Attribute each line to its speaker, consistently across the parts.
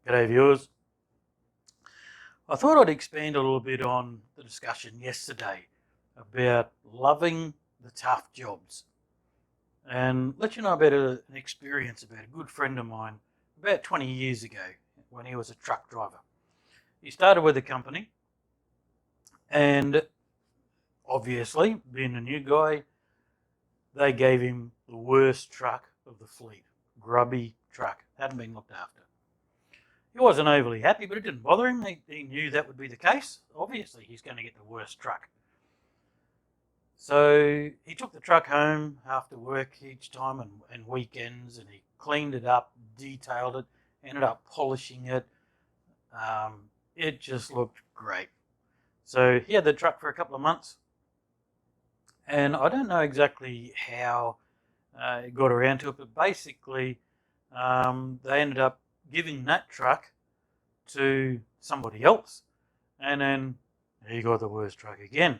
Speaker 1: G'day viewers. I thought I'd expand a little bit on the discussion yesterday about loving the tough jobs and let you know about an experience about a good friend of mine about 20 years ago when he was a truck driver. He started with a company and obviously, being a new guy, they gave him the worst truck of the fleet. Grubby truck, hadn't been looked after. He wasn't overly happy, but it didn't bother him. He knew that would be the case. Obviously, he's going to get the worst truck. So he took the truck home after work each time and weekends, and he cleaned it up, detailed it, ended up polishing it. It just looked great. So he had the truck for a couple of months, and I don't know exactly how it got around to it, but basically they ended up giving that truck to somebody else, and then he got the worst truck again.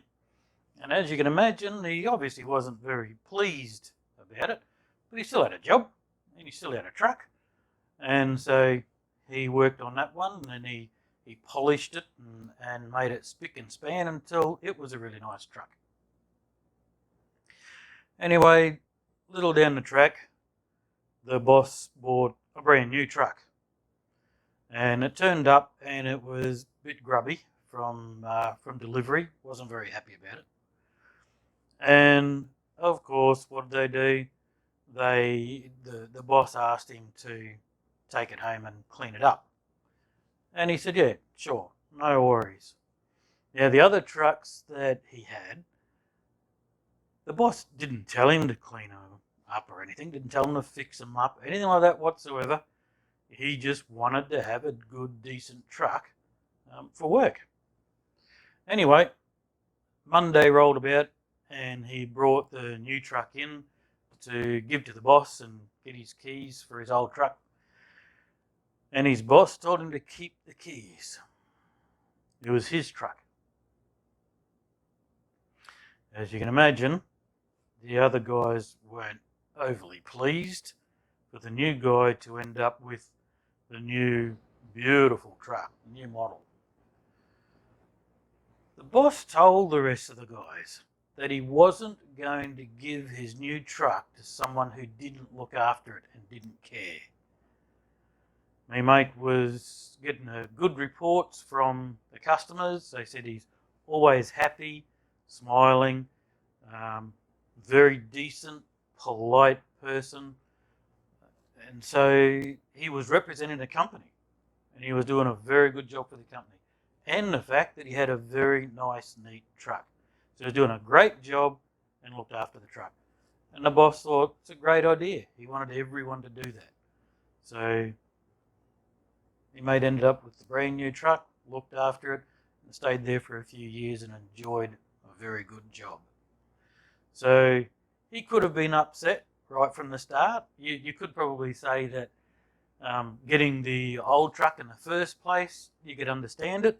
Speaker 1: And as you can imagine, he obviously wasn't very pleased about it, but he still had a job and he still had a truck. And so he worked on that one and he polished it and made it spick and span until it was a really nice truck. Anyway, little down the track, the boss bought a brand new truck. And it turned up and it was a bit grubby from delivery. Wasn't very happy about it. And of course, what did they do? The boss asked him to take it home and clean it up. And he said, yeah, sure, no worries. Now, the other trucks that he had, the boss didn't tell him to clean them up or anything, didn't tell him to fix them up, anything like that whatsoever. He just wanted to have a good, decent truck for work. Anyway, Monday rolled about and he brought the new truck in to give to the boss and get his keys for his old truck. And his boss told him to keep the keys. It was his truck. As you can imagine, the other guys weren't overly pleased for the new guy to end up with the new beautiful truck, the new model. The boss told the rest of the guys that he wasn't going to give his new truck to someone who didn't look after it and didn't care. My mate was getting good reports from the customers. They said he's always happy, smiling, very decent, polite person. And so he was representing the company and he was doing a very good job for the company. And the fact that he had a very nice, neat truck. So he was doing a great job and looked after the truck. And the boss thought it's a great idea. He wanted everyone to do that. So he ended up with the brand new truck, looked after it, and stayed there for a few years and enjoyed a very good job. So he could have been upset right from the start. You could probably say that getting the old truck in the first place, you could understand it.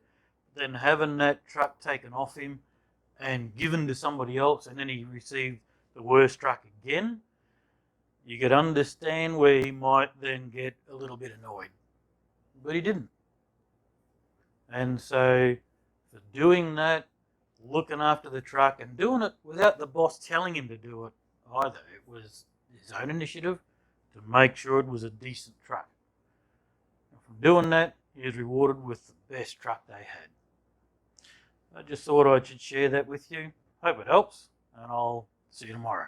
Speaker 1: Then having that truck taken off him and given to somebody else, and then he received the worst truck again, you could understand where he might then get a little bit annoyed. But he didn't. And so for doing that, looking after the truck and doing it without the boss telling him to do it either, it was his own initiative to make sure it was a decent truck. And from doing that, he was rewarded with the best truck they had. I just thought I should share that with you. Hope it helps, and I'll see you tomorrow.